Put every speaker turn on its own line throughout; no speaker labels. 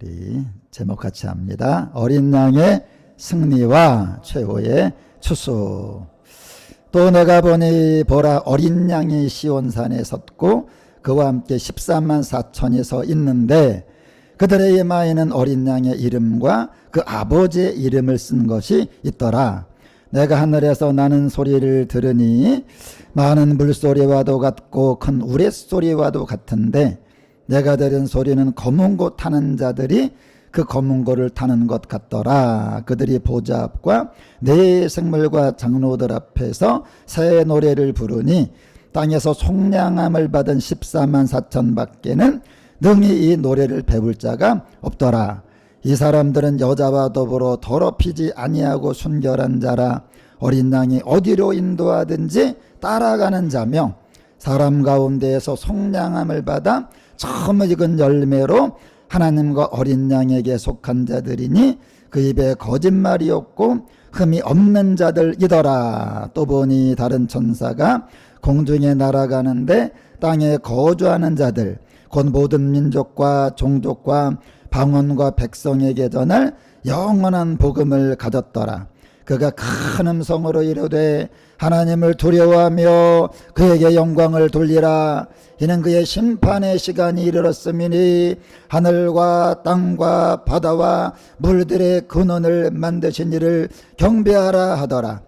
우리 제목 같이 합니다. 어린 양의 승리와 최후의 추수. 또 내가 보니 보라, 어린 양이 시온산에 섰고 그와 함께 14만 4천이 서 있는데 그들의 이마에는 어린 양의 이름과 그 아버지의 이름을 쓴 것이 있더라. 내가 하늘에서 나는 소리를 들으니 많은 물소리와도 같고 큰 우레소리와도 같은데 내가 들은 소리는 검은 고 타는 자들이 그 검은 고를 타는 것 같더라. 그들이 보좌 앞과 네 생물과 장로들 앞에서 새 노래를 부르니 땅에서 속량함을 받은 14만 4천 밖에는 능히 이 노래를 배울 자가 없더라. 이 사람들은 여자와 더불어 더럽히지 아니하고 순결한 자라. 어린 양이 어디로 인도하든지 따라가는 자며 사람 가운데에서 속량함을 받아 처음 익은 열매로 하나님과 어린 양에게 속한 자들이니 그 입에 거짓말이 없고 흠이 없는 자들이더라. 또 보니 다른 천사가 공중에 날아가는데 땅에 거주하는 자들 곧 모든 민족과 종족과 방언과 백성에게 전할 영원한 복음을 가졌더라. 그가 큰 음성으로 이르되 하나님을 두려워하며 그에게 영광을 돌리라. 이는 그의 심판의 시간이 이르렀음이니 하늘과 땅과 바다와 물들의 근원을 만드신 이를 경배하라 하더라.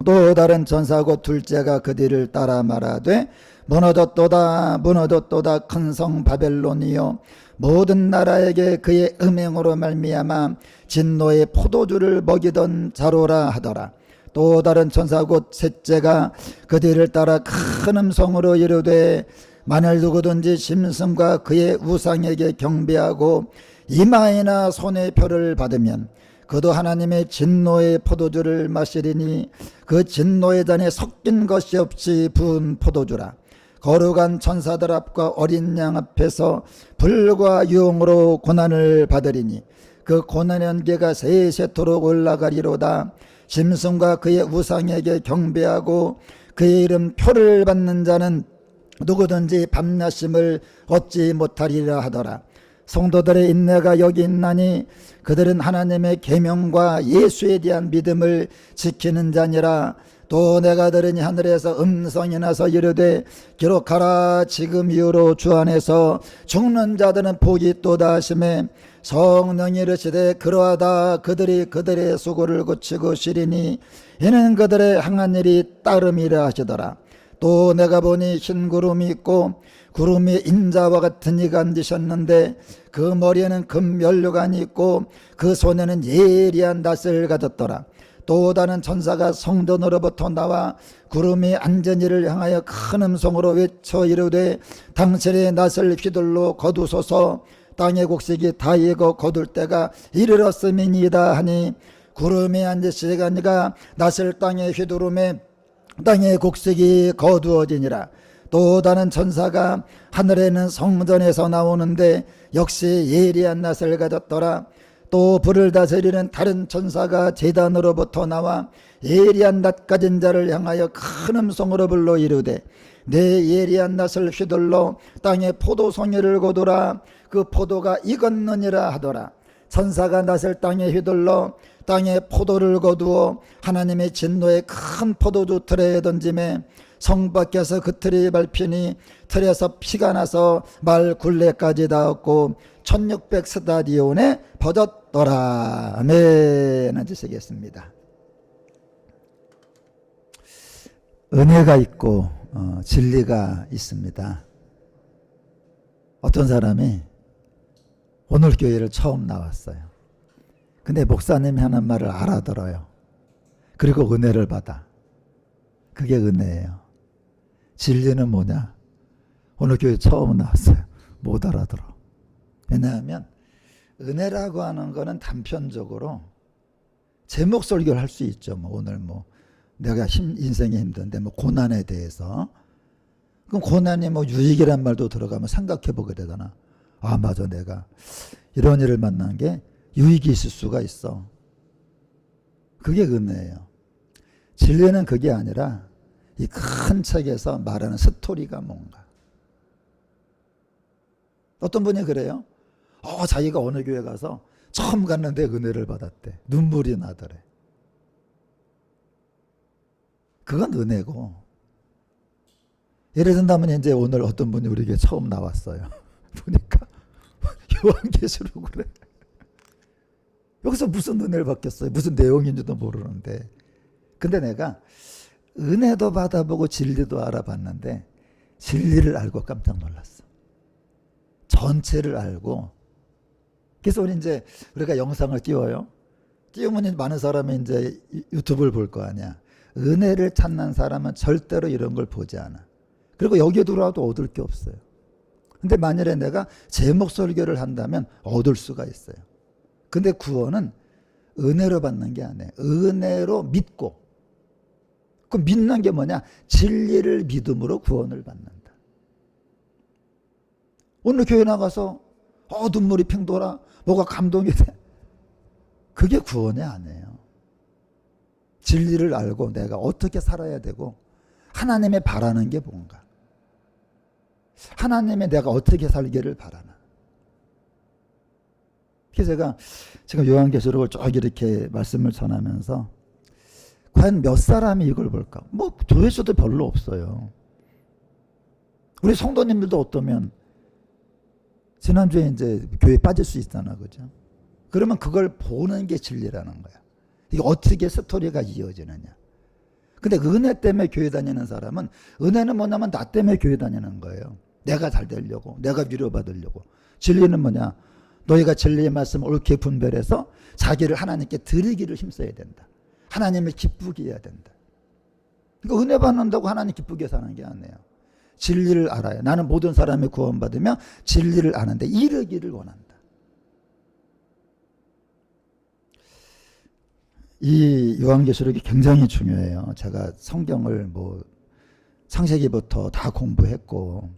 또 다른 천사 곧 둘째가 그 뒤를 따라 말하되 무너졌도다 무너졌도다 큰 성 바벨론이요 모든 나라에게 그의 음행으로 말미암아 진노의 포도주를 먹이던 자로라 하더라. 또 다른 천사 곧 셋째가 그 뒤를 따라 큰 음성으로 이르되 만일 누구든지 짐승과 그의 우상에게 경배하고 이마에나 손에 표를 받으면 그도 하나님의 진노의 포도주를 마시리니 그 진노의 잔에 섞인 것이 없이 부은 포도주라. 거룩한 천사들 앞과 어린 양 앞에서 불과 유흥으로 고난을 받으리니 그 고난의 안개가 세세토록 올라가리로다. 짐승과 그의 우상에게 경배하고 그의 이름 표를 받는 자는 누구든지 밤낮임을 얻지 못하리라 하더라. 성도들의 인내가 여기 있나니 그들은 하나님의 계명과 예수에 대한 믿음을 지키는 자니라. 또 내가 들으니 하늘에서 음성이 나서 이르되 기록하라. 지금 이후로 주 안에서 죽는 자들은 복이 있도다 하시매 성령이 이르시되 그러하다. 그들이 그들의 수고를 고치고 쉬리니 이는 그들의 행한 일이 따름이라 하시더라. 또 내가 보니 흰 구름이 있고 구름 위에 인자와 같은 이가 앉으셨는데 그 머리에는 금면류관이 있고 그 손에는 예리한 낫을 가졌더라. 또 다른 천사가 성전으로부터 나와 구름 위에 앉은 이를 향하여 큰 음성으로 외쳐 이르되 당신의 낫을 휘둘러 거두소서. 땅의 곡식이 다 익어 거둘 때가 이르렀음이니이다 하니 구름 위에 앉으시가 니가 낫을 땅에 휘두르매 땅의 곡식이 거두어지니라. 또 다른 천사가 하늘에는 성전에서 나오는데 역시 예리한 낫을 가졌더라. 또 불을 다스리는 다른 천사가 제단으로부터 나와 예리한 낫 가진 자를 향하여 큰 음성으로 불러 이르되 내 예리한 낫을 휘둘러 땅에 포도송이를 거두라. 그 포도가 익었느니라 하더라. 천사가 낫을 땅에 휘둘러 땅에 포도를 거두어 하나님의 진노의 큰 포도주 틀에 던짐에 성 밖에서 그 틀이 밟히니 틀에서 피가 나서 말 굴레까지 닿았고 1600 스타디온에 퍼졌더라. 아멘. 앉으시겠습니다. 은혜가 있고 진리가 있습니다. 어떤 사람이 오늘 교회를 처음 나왔어요. 근데 목사님이 하는 말을 알아들어요. 그리고 은혜를 받아. 그게 은혜예요. 진리는 뭐냐? 오늘 교회 처음 나왔어요. 못 알아들어. 왜냐하면 은혜라고 하는 거는 단편적으로 제목 설교를 할 수 있죠. 오늘 내가 인생이 힘든데 고난에 대해서. 그럼 고난이 유익이란 말도 들어가면 생각해 보게 되잖아. 아 맞아, 내가 이런 일을 만난 게 유익이 있을 수가 있어. 그게 은혜예요. 진리는 그게 아니라 이 큰 책에서 말하는 스토리가 뭔가. 어떤 분이 그래요. 자기가 어느 교회 가서 처음 갔는데 은혜를 받았대. 눈물이 나더래. 그건 은혜고. 예를 든다면 이제 오늘 어떤 분이 우리에게 처음 나왔어요. 보니까 요한계시록 그래. 여기서 무슨 은혜를 받겠어요? 무슨 내용인지도 모르는데. 근데 내가 은혜도 받아보고 진리도 알아봤는데 진리를 알고 깜짝 놀랐어. 전체를 알고. 그래서 우리 이제 우리가 영상을 띄워요. 띄우면 많은 사람이 이제 유튜브를 볼 거 아니야. 은혜를 찾는 사람은 절대로 이런 걸 보지 않아. 그리고 여기에 들어와도 얻을 게 없어요. 근데 만일에 내가 제목 설교를 한다면 얻을 수가 있어요. 근데 구원은 은혜로 받는 게 아니에요. 은혜로 믿고. 그 믿는 게 뭐냐? 진리를 믿음으로 구원을 받는다. 오늘 교회 나가서 눈물이 핑 돌아. 뭐가 감동이 돼. 그게 구원이 아니에요. 진리를 알고 내가 어떻게 살아야 되고 하나님의 바라는 게 뭔가. 하나님의 내가 어떻게 살기를 바라나. 그래서 제가 지금 요한계시록을 쭉 이렇게 말씀을 전하면서 과연 몇 사람이 이걸 볼까? 뭐 조회수도 별로 없어요. 우리 성도님들도 어떠면 지난주에 이제 교회 빠질 수 있잖아, 그죠? 그러면 그걸 보는 게 진리라는 거야. 이게 어떻게 스토리가 이어지느냐. 근데 은혜 때문에 교회 다니는 사람은 은혜는 뭐냐면 나 때문에 교회 다니는 거예요. 내가 잘 되려고, 내가 위로받으려고. 진리는 뭐냐? 너희가 진리의 말씀을 옳게 분별해서 자기를 하나님께 드리기를 힘써야 된다. 하나님을 기쁘게 해야 된다. 그러니까 은혜 받는다고 하나님 기쁘게 사는 게 아니에요. 진리를 알아요. 나는 모든 사람이 구원받으며 진리를 아는데 이르기를 원한다. 이 요한계시록이 굉장히 중요해요. 제가 성경을 창세기부터 다 공부했고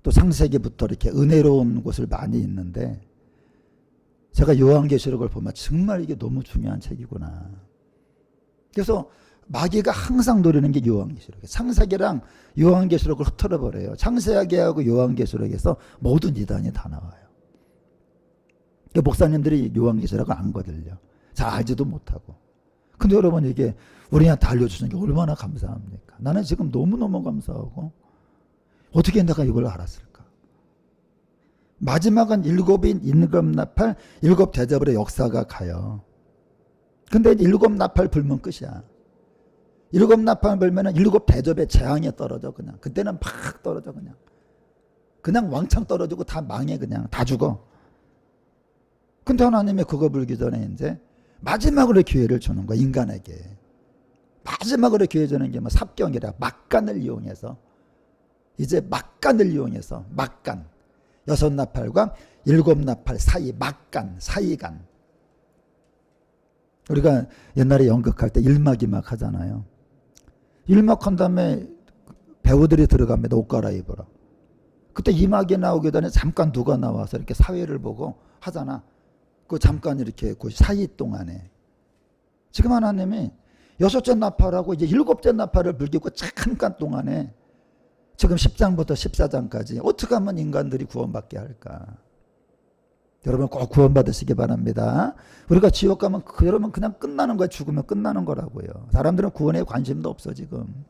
또 창세기부터 이렇게 은혜로운 곳을 많이 있는데 제가 요한계시록을 보면 정말 이게 너무 중요한 책이구나. 그래서 마귀가 항상 노리는 게 요한계시록이에요. 창세기랑 요한계시록을 흩어버려요. 창세기하고 요한계시록에서 모든 이단이 다 나와요. 목사님들이 요한계시록을 안 거들려. 잘 알지도 못하고. 근데 여러분 이게 우리한테 알려주시는 게 얼마나 감사합니까? 나는 지금 너무너무 감사하고 어떻게 내가 이걸 알았을까? 마지막은 일곱 나팔, 일곱 대접의 역사가 가요. 근데 일곱 나팔 불면 끝이야. 일곱 나팔 불면은 일곱 대접의 재앙이 떨어져 그냥. 그때는 팍 떨어져 그냥. 그냥 왕창 떨어지고 다 망해 그냥. 다 죽어. 근데 하나님이 그거 불기 전에 이제 마지막으로 기회를 주는 거야, 인간에게. 마지막으로 기회 주는 게 삽경이라 막간을 이용해서 이제 막간을 이용해서 막간. 여섯 나팔과 일곱 나팔 사이 막간, 사이간. 우리가 옛날에 연극할 때 일막이막 하잖아요. 일막 한 다음에 배우들이 들어갑니다. 옷 갈아입으러. 그때 이막이 나오기 전에 잠깐 누가 나와서 이렇게 사회를 보고 하잖아. 그 잠깐 이렇게 그 사이 동안에. 지금 하나님이 여섯째 나팔하고 이제 일곱째 나팔을 불기고 잠깐 동안에 지금 10장부터 14장까지 어떻게 하면 인간들이 구원받게 할까? 여러분 꼭 구원받으시기 바랍니다. 우리가 지옥 가면 여러분 그냥 끝나는 거야. 죽으면 끝나는 거라고요. 사람들은 구원에 관심도 없어 지금.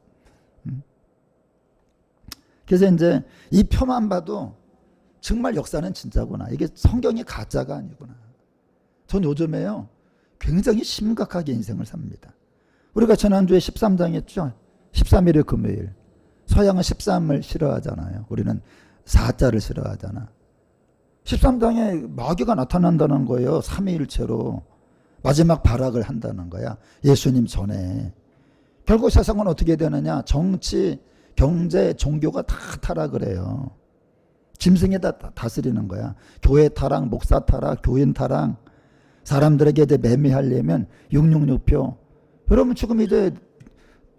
그래서 이제 이 표만 봐도 정말 역사는 진짜구나. 이게 성경이 가짜가 아니구나. 전 요즘에요 굉장히 심각하게 인생을 삽니다. 우리가 지난주에 13장 했죠. 13일의 금요일. 서양은 13을 싫어하잖아요. 우리는 4자를 싫어하잖아. 13장에 마귀가 나타난다는 거예요. 삼위일체로. 마지막 발악을 한다는 거야. 예수님 전에. 결국 세상은 어떻게 되느냐. 정치, 경제, 종교가 다 타락을 해요. 짐승이 다 다스리는 거야. 교회 타락, 목사 타락, 교인 타락. 사람들에게 이제 매매하려면 666표. 여러분 지금 이제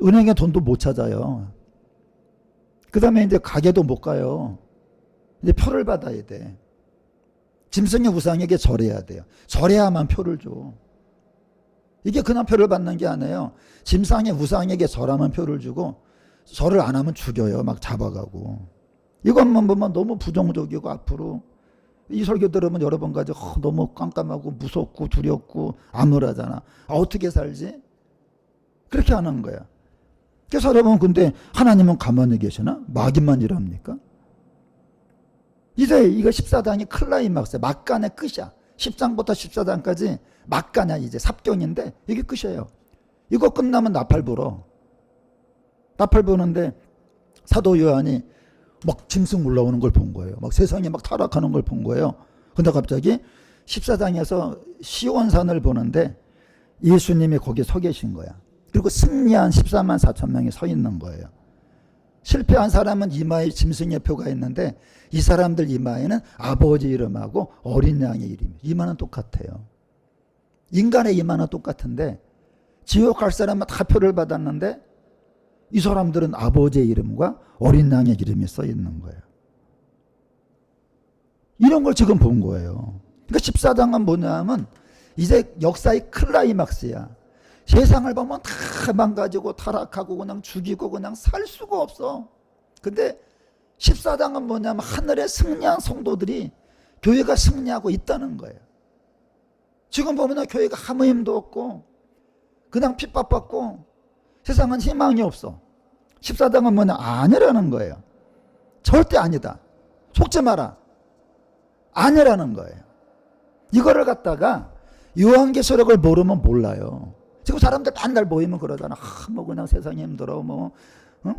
은행에 돈도 못 찾아요. 그 다음에 이제 가게도 못 가요. 이제 표를 받아야 돼. 짐승의 우상에게 절해야 돼요. 절해야만 표를 줘. 이게 그냥 표를 받는 게 아니에요. 짐승의 우상에게 절하면 표를 주고 절을 안 하면 죽여요. 막 잡아가고. 이것만 보면 너무 부정적이고 앞으로 이 설교 들으면 여러 번 가지고 너무 깜깜하고 무섭고 두렵고 암울하잖아. 어떻게 살지? 그렇게 하는 거야. 그래서 여러분, 근데 하나님은 가만히 계시나? 마귀만 일합니까? 이제 이거 14장이 클라이막스야. 막간의 끝이야. 10장부터 14장까지 막간이야. 이제 삽경인데 이게 끝이에요. 이거 끝나면 나팔 불어. 나팔 부는데 사도 요한이 막 짐승 올라오는 걸 본 거예요. 막 세상이 막 타락하는 걸 본 거예요. 근데 갑자기 14장에서 시온산을 보는데 예수님이 거기 서 계신 거야. 그리고 승리한 14만 4천 명이 서 있는 거예요. 실패한 사람은 이마에 짐승의 표가 있는데 이 사람들 이마에는 아버지 이름하고 어린 양의 이름이. 이마는 똑같아요. 인간의 이마는 똑같은데 지옥 갈 사람은 다 표를 받았는데 이 사람들은 아버지의 이름과 어린 양의 이름이 써 있는 거예요. 이런 걸 지금 본 거예요. 그러니까 14장은 뭐냐면 이제 역사의 클라이막스야. 세상을 보면 다 망가지고 타락하고 그냥 죽이고 그냥 살 수가 없어. 근데 14장은 뭐냐면 하늘에 승리한 성도들이 교회가 승리하고 있다는 거예요. 지금 보면 교회가 아무 힘도 없고 그냥 핍박받고 세상은 희망이 없어. 14장은 뭐냐? 아니라는 거예요. 절대 아니다. 속지 마라. 아니라는 거예요. 이거를 갖다가 요한계시록을 모르면 몰라요. 지금 사람들 맨날 모이면 그러잖아. 뭐 그냥 세상이 힘들어. 뭐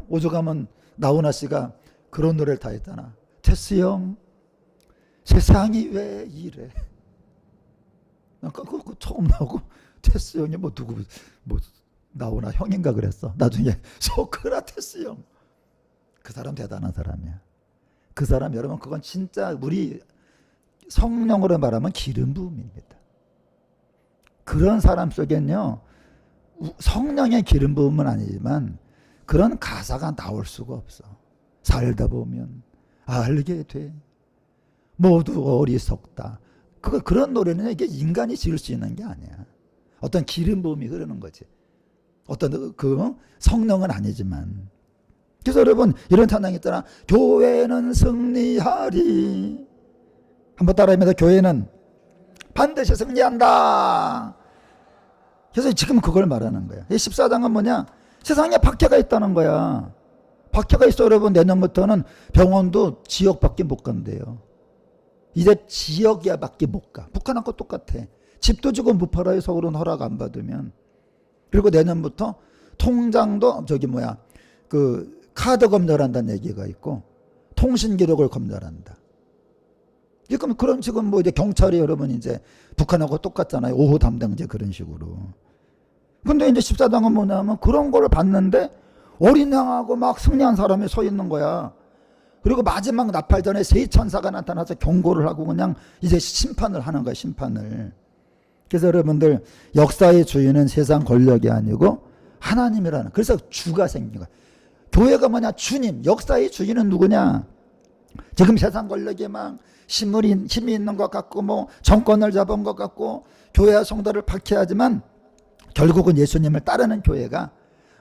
오죽하면 나훈아 씨가 그런 노래를 다 했잖아. 테스 형, 세상이 왜 이래? 그 처음 나오고 테스 형이 뭐 누구 뭐 나훈아 형인가 그랬어. 나중에 소크라테스 형. 그 사람 대단한 사람이야. 그 사람 여러분 그건 진짜 우리 성령으로 말하면 기름 부음입니다. 그런 사람 속엔요. 성령의 기름 부음은 아니지만 그런 가사가 나올 수가 없어. 살다 보면 알게 돼. 모두 어리석다. 그런 노래는 이게 인간이 지을 수 있는 게 아니야. 어떤 기름 부음이 흐르는 거지. 어떤 그 성령은 아니지만. 그래서 여러분 이런 찬양이 있잖아. 교회는 승리하리. 한번 따라합니다. 교회는 반드시 승리한다. 그래서 지금 그걸 말하는 거야. 이 14장은 뭐냐? 세상에 박해가 있다는 거야. 박해가 있어. 여러분 내년부터는 병원도 지역밖에 못 간대요. 이제 지역이야 밖에 못 가. 북한하고 똑같아. 집도 지금 못 팔아요. 서울은 허락 안 받으면. 그리고 내년부터 통장도 그 카드 검열한다는 얘기가 있고 통신 기록을 검열한다. 그럼 지금 뭐 이제 경찰이 여러분 이제 북한하고 똑같잖아요. 5호 담당제 그런 식으로. 근데 이제 14장은 뭐냐면 그런 걸 봤는데 어린 양하고 막 승리한 사람이 서 있는 거야. 그리고 마지막 나팔 전에 세 천사가 나타나서 경고를 하고 그냥 이제 심판을 하는 거야. 심판을. 그래서 여러분들 역사의 주인은 세상 권력이 아니고 하나님이라는. 그래서 주가 생긴 거야. 교회가 뭐냐? 주님. 역사의 주인은 누구냐? 지금 세상 권력이 막 힘이 있는 것 같고 뭐 정권을 잡은 것 같고 교회와 성도를 박해하지만 결국은 예수님을 따르는 교회가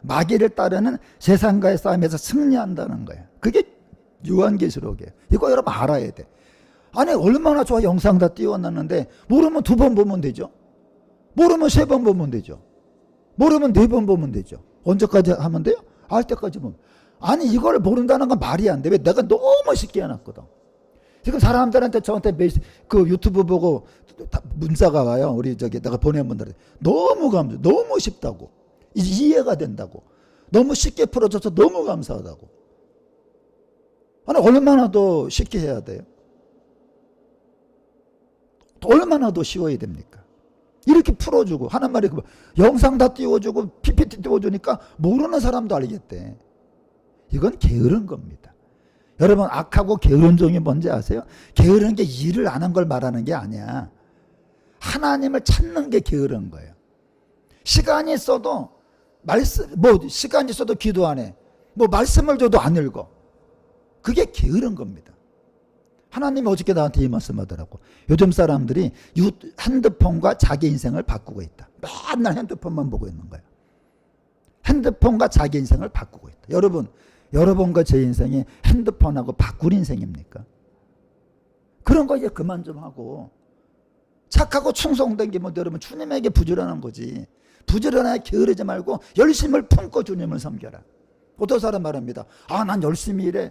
마귀를 따르는 세상과의 싸움에서 승리한다는 거예요. 그게 요한계시록이에요. 이거 여러분 알아야 돼. 아니 얼마나 좋아. 영상 다 띄워놨는데 모르면 2번 보면 되죠. 모르면 3번 보면 되죠. 모르면 4번 보면 되죠. 언제까지 하면 돼요? 알 때까지 보면. 아니 이걸 모른다는 건 말이 안 돼. 왜? 내가 너무 쉽게 해놨거든. 지금 사람들한테 저한테 그 유튜브 보고 문자가 와요. 우리 내가 보낸 분들한테 너무 쉽다고. 이해가 된다고. 너무 쉽게 풀어줘서 너무 감사하다고. 아니 얼마나 더 쉽게 해야 돼요? 얼마나 더 쉬워야 됩니까? 이렇게 풀어주고 하는 말이 영상 다 띄워주고 PPT 띄워주니까 모르는 사람도 알겠대. 이건 게으른 겁니다. 여러분 악하고 게으른 종이 뭔지 아세요? 게으른 게 일을 안 한 걸 말하는 게 아니야. 하나님을 찾는 게 게으른 거예요. 시간이 있어도 시간이 있어도 기도 안 해. 말씀을 줘도 안 읽어. 그게 게으른 겁니다. 하나님이 어저께 나한테 이 말씀 하더라고. 요즘 사람들이 핸드폰과 자기 인생을 바꾸고 있다. 맨날 핸드폰만 보고 있는 거야. 핸드폰과 자기 인생을 바꾸고 있다. 여러분과 제 인생이 핸드폰하고 바꿀 인생입니까? 그런 거 이제 그만 좀 하고 착하고 충성된 게 뭐 여러분 주님에게 부지런한 거지. 부지런하게 게으르지 말고 열심을 품고 주님을 섬겨라. 어떤 사람 말합니다. 아, 난 열심히 일해.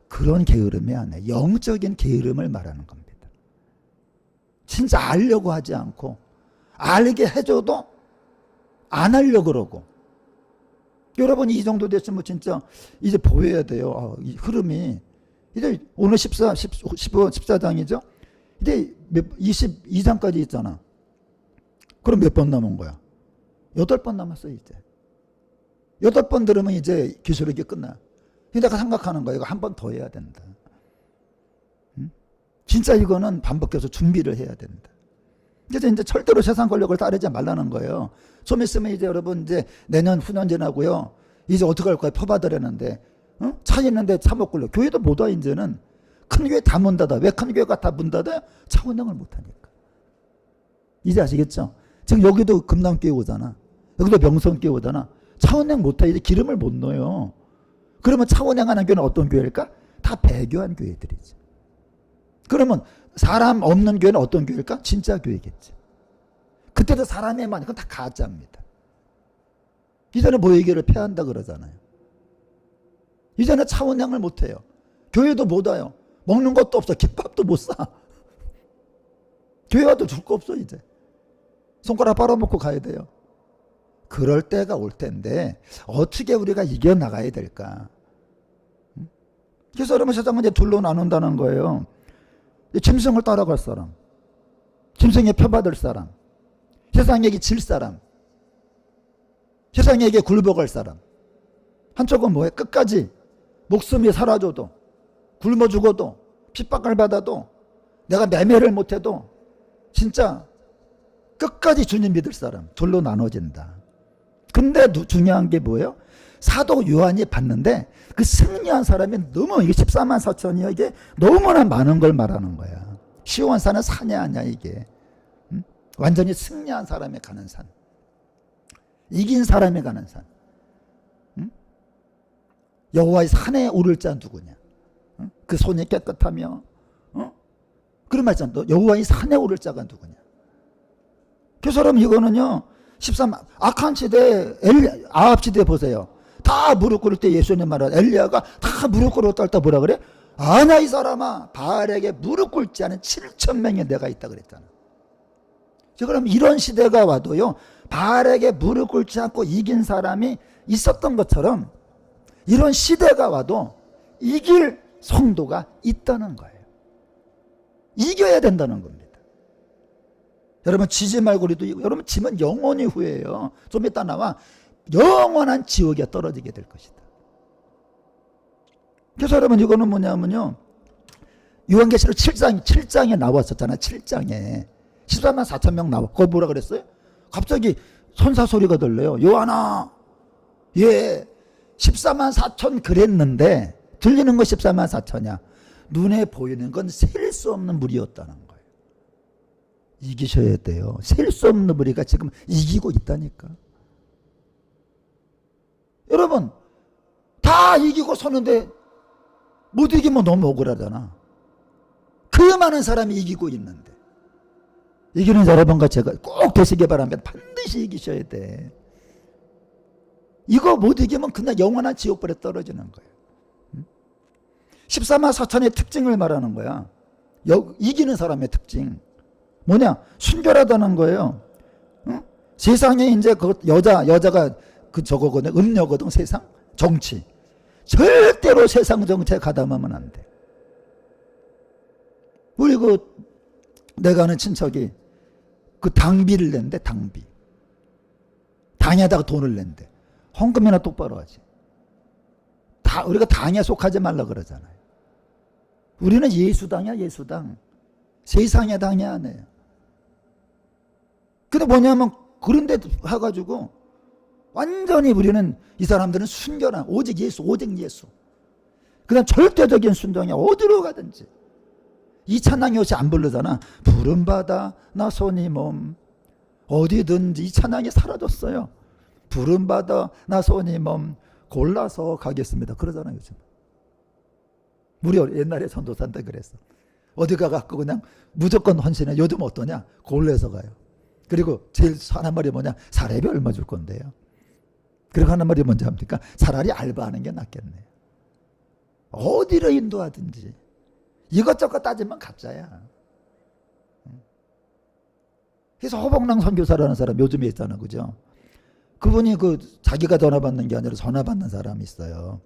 그런 게으름이 아니에요. 영적인 게으름을 말하는 겁니다. 진짜 알려고 하지 않고 알게 해줘도 안 하려고 그러고. 여러분 이 정도 됐으면 진짜 이제 보여야 돼요. 아, 이 흐름이. 이제 오늘 14장이죠. 이제 22장까지 있잖아. 그럼 몇 번 남은 거야? 8번 남았어요 이제. 8번 들으면 이제 기술력이 끝나. 내가 생각하는 거야. 이거 한 번 더 해야 된다. 응? 진짜 이거는 반복해서 준비를 해야 된다. 그래서 이제 절대로 세상 권력을 따르지 말라는 거예요. 좀 있으면 이제 여러분 이제 내년 후년 지나고요. 이제 어떻게 할 거야? 표받으려는데 차 있는데 차 못 걸려. 교회도 못 와 이제는. 큰 교회 다 문 닫아. 왜 큰 교회가 다 문 닫아요? 차 운행을 못 하니까. 이제 아시겠죠? 지금 여기도 금남교회 오잖아. 여기도 명성교회 오잖아. 차 운행 못 해. 이제 기름을 못 넣어요. 그러면 차 운행하는 교회는 어떤 교회일까? 다 배교한 교회들이지. 그러면 사람 없는 교회는 어떤 교회일까? 진짜 교회겠지. 그때도 사람이 많이, 그건 다 가짜입니다. 이제는 모이기를 패한다 그러잖아요. 이제는 차 운행을 못 해요. 교회도 못 와요. 먹는 것도 없어. 김밥도 못 사. 교회 와도 줄 거 없어 이제. 손가락 빨아먹고 가야 돼요. 그럴 때가 올 텐데 어떻게 우리가 이겨나가야 될까? 그래서 여러분 세상은 이제 둘로 나눈다는 거예요. 짐승을 따라갈 사람, 짐승에 표받을 사람, 세상에게 질 사람, 세상에게 굴복할 사람. 한쪽은 뭐예요? 끝까지 목숨이 사라져도 굶어 죽어도 핍박을 받아도 내가 매매를 못해도 진짜 끝까지 주님 믿을 사람. 둘로 나눠진다. 근데 중요한 게 뭐예요? 사도 요한이 봤는데 그 승리한 사람이 너무, 이게 14만 4천이요. 이게 너무나 많은 걸 말하는 거야. 시온산은 산이 아니야 이게. 완전히 승리한 사람이 가는 산. 이긴 사람이 가는 산. 여호와의 산에 오를 자 누구냐? 그 손이 깨끗하며 그런 말 있잖아. 여호와의 산에 오를 자가 누구냐? 그래서 여러분 이거는요. 13만 악한 시대 아합 시대 보세요. 다 무릎 꿇을 때 예수님 말한 엘리야가 다 무릎 꿇어 떨다 뭐라 그래? 아나 이 사람아 바알에게 무릎 꿇지 않은 7천 명의 내가 있다 그랬잖아. 그럼 이런 시대가 와도요. 바알에게 무릎 꿇지 않고 이긴 사람이 있었던 것처럼 이런 시대가 와도 이길 성도가 있다는 거예요. 이겨야 된다는 겁니다. 여러분 지지 말고 우리도 여러분 지면 영원히 후회해요. 좀 이따 나와 영원한 지옥에 떨어지게 될 것이다. 그래서 여러분 이거는 뭐냐면요. 요한계시록 7장에 나왔었잖아. 7장에 14만 4천 명 나와. 거기 뭐라 그랬어요? 갑자기 선사 소리가 들려요. 요한아, 예, 14만 4천 그랬는데 들리는 거 14만 4천이야. 눈에 보이는 건 셀 수 없는 물이었다는 거예요. 이기셔야 돼요. 셀 수 없는 무리가 지금 이기고 있다니까. 여러분 다 이기고 서는데 못 이기면 너무 억울하잖아. 그 많은 사람이 이기고 있는데. 이기는 여러분과 제가 꼭 되시기 바랍니다. 반드시 이기셔야 돼. 이거 못 이기면 그냥 영원한 지옥불에 떨어지는 거예요. 14만 4천의 특징을 말하는 거야. 이기는 사람의 특징 뭐냐? 순결하다는 거예요. 세상에 이제 그 여자가 그 저거거든. 음녀거든. 세상 정치 절대로 세상 정치에 가담하면 안 돼. 우리 내가 아는 친척이 그 당비를 낸대. 당비 당에다가 돈을 낸대. 헌금이나 똑바로 하지. 우리가 당에 속하지 말라 그러잖아요. 우리는 예수당이야. 예수당. 세상의 당이 아니에요. 근데 뭐냐면 그런데 해가지고 완전히 우리는 이 사람들은 순결한 오직 예수, 오직 예수. 그다음 절대적인 순종이야. 어디로 가든지. 이 찬양이 혹시 안 부르잖아. 푸른 바다 나 손이 몸 어디든지. 이 찬양이 사라졌어요. 푸른 바다 나 손이 몸 골라서 가겠습니다. 그러잖아요 요즘. 우리 옛날에 전도사한테 그랬어. 어디 가갖고 그냥 무조건 헌신해. 요즘 어떠냐? 골래서 가요. 그리고 제일 하는 말이 뭐냐? 사례비 얼마 줄 건데요. 그리고 하는 말이 뭔지 합니까? 차라리 알바하는 게 낫겠네요. 어디로 인도하든지 이것저것 따지면 가짜야. 그래서 허봉랑 선교사라는 사람 요즘에 있잖아, 그죠? 그분이 자기가 전화 받는 게 아니라 전화 받는 사람이 있어요.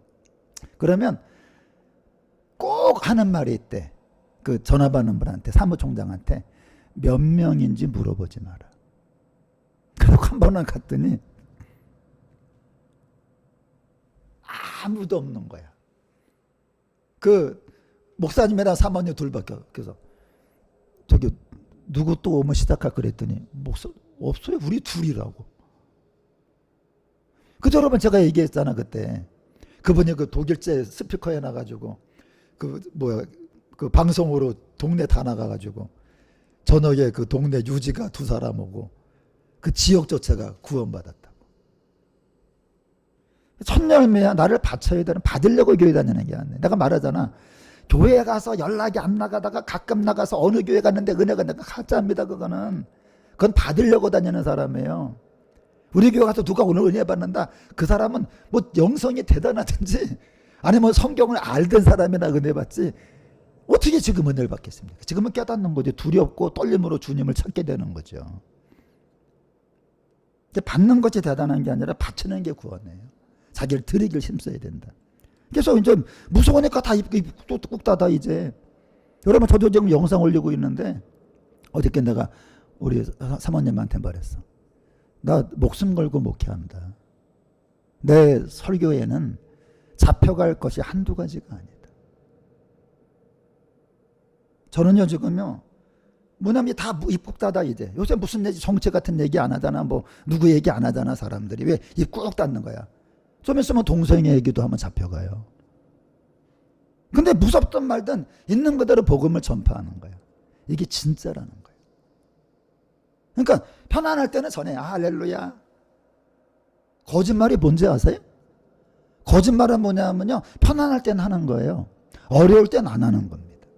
그러면 꼭 하는 말이 있대. 그 전화 받는 분한테, 사무총장한테 몇 명인지 물어보지 마라. 그리고 한 번은 갔더니 아무도 없는 거야. 그 목사님이랑 사모님 둘밖에. 그래서 저기 누구 또 오면 시작할 그랬더니 목사 없어요. 우리 둘이라고. 그죠, 여러분? 제가 얘기했잖아 그때. 그분이 그 독일제 스피커에 나가지고 그 방송으로 동네 다 나가가지고 저녁에 그 동네 유지가 두 사람 오고 그 지역 자체가 구원받았다고. 천열매야. 나를 바쳐야 되는, 받으려고 교회 다니는 게 아니야. 내가 말하잖아. 교회 가서 연락이 안 나가다가 가끔 나가서 어느 교회 갔는데 은혜가 내가 가짜입니다. 그건 받으려고 다니는 사람이에요. 우리 교회 가서 누가 오늘 은혜 받는다. 그 사람은 뭐 영성이 대단하든지 아니면 성경을 알던 사람이나 은혜 받지. 어떻게 지금 은혜를 받겠습니까? 지금은 깨닫는 거지. 두렵고 떨림으로 주님을 찾게 되는 거죠. 받는 것이 대단한 게 아니라 바치는 게 구원이에요. 자기를 드리길 힘써야 된다. 그래서 이제 무서우니까 다 꾹 닫아 이제. 여러분, 저도 지금 영상 올리고 있는데 어저께 내가 우리 사모님한테 말했어. 나 목숨 걸고 목회한다. 내 설교에는 잡혀갈 것이 한두 가지가 아니다. 저는요 지금요 뭐냐면 다 입 꾹 닫아 이제. 요새 무슨 얘기, 정치 같은 얘기 안 하잖아. 뭐 누구 얘기 안 하잖아. 사람들이 왜 입 꾹 닫는 거야? 좀 있으면 동생의 얘기도 한번 잡혀가요. 근데 무섭든 말든 있는 그대로 복음을 전파하는 거야. 이게 진짜라는 거예요. 그러니까 편안할 때는 전해. 할렐루야. 거짓말이 뭔지 아세요? 거짓말은 뭐냐면요, 편안할 때는 하는 거예요. 어려울 때는 안 하는 겁니다.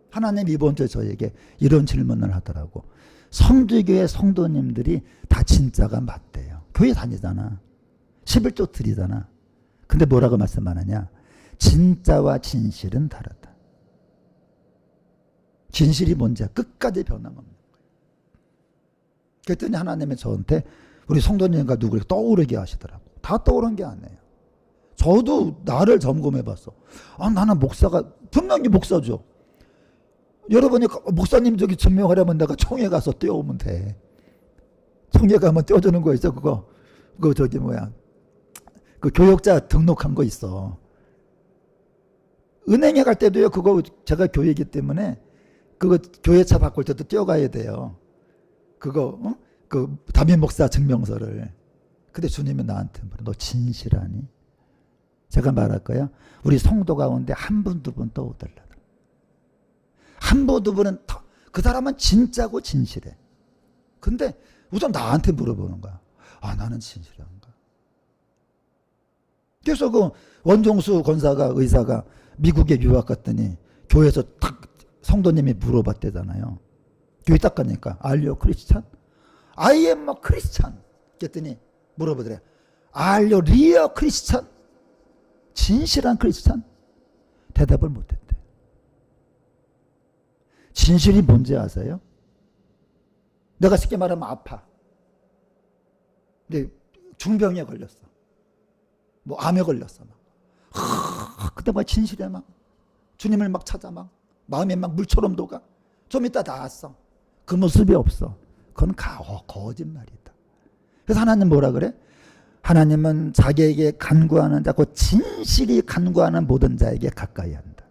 하나님 이번 주에 저에게 이런 질문을 하더라고. 성주교회 성도님들이 다 진짜가 맞대요. 교회 다니잖아. 11조 드리잖아. 근데 뭐라고 말씀하느냐? 진짜와 진실은 다르다. 진실이 뭔지 끝까지 변함없는 거예요. 그랬더니 하나님이 저한테 우리 성도님과 누구를 떠오르게 하시더라고. 다 떠오른 게 아니에요. 저도 나를 점검해 봤어. 나는 목사가, 분명히 목사죠. 여러분이 목사님 저기 증명하려면 내가 총회 가서 떼어오면 돼. 총회 가면 떼어주는 거 있어. 그거 저기 뭐야, 그 교역자 등록한 거 있어. 은행에 갈 때도요, 그거 제가 교회이기 때문에 그거 교회차 바꿀 때도 떼어가야 돼요. 그거 그 담임 목사 증명서를. 근데 주님이 나한테 말해. 너 진실하니? 제가 말할 거야. 우리 성도 가운데 한 분, 두 분 떠오달라. 한 분, 두 분은 그 사람은 진짜고 진실해. 근데 우선 나한테 물어보는 거야. 나는 진실한가? 그래서 그 원종수 권사가, 의사가 미국에 유학 갔더니 교회에서 딱 성도님이 물어봤대잖아요. 교회 딱 가니까 Are you Christian? I am a Christian. 그랬더니 물어보더래. Are you real Christian? 진실한 크리스찬? 대답을 못했대. 진실이 뭔지 아세요? 내가 쉽게 말하면 아파. 근데 중병에 걸렸어. 뭐 암에 걸렸어. 그때 막 진실해. 막 주님을 막 찾아. 막 마음에 막 물처럼 녹아. 좀 이따 나았어. 그 모습이 없어. 그건 거짓말이다. 그래서 하나님 뭐라 그래? 하나님은 자기에게 간구하는 자, 곧 진실이 간구하는 모든 자에게 가까이 한다.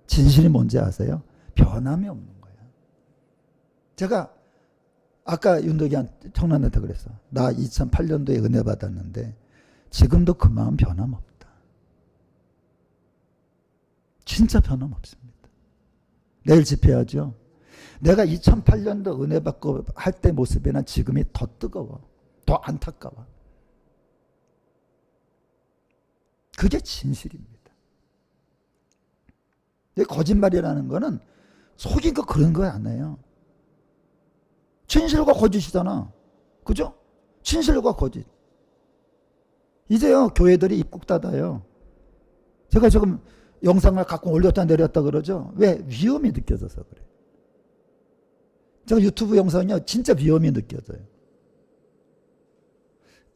진실이 뭔지 아세요? 변함이 없는 거야. 제가 아까 윤덕이 청년한테 그랬어. 나 2008년도에 은혜 받았는데 지금도 그 마음 변함없다. 진짜 변함없습니다. 내일 집회하죠. 내가 2008년도 은혜 받고 할 때 모습에는 지금이 더 뜨거워. 더 안타까워. 그게 진실입니다. 거짓말이라는 거는 속인 거 그런 거 아니에요. 진실과 거짓이잖아. 그죠? 진실과 거짓. 이제요, 교회들이 입국 닫아요. 제가 지금 영상을 가끔 올렸다 내렸다 그러죠. 왜? 위험이 느껴져서 그래. 제가 유튜브 영상이요, 진짜 위험이 느껴져요.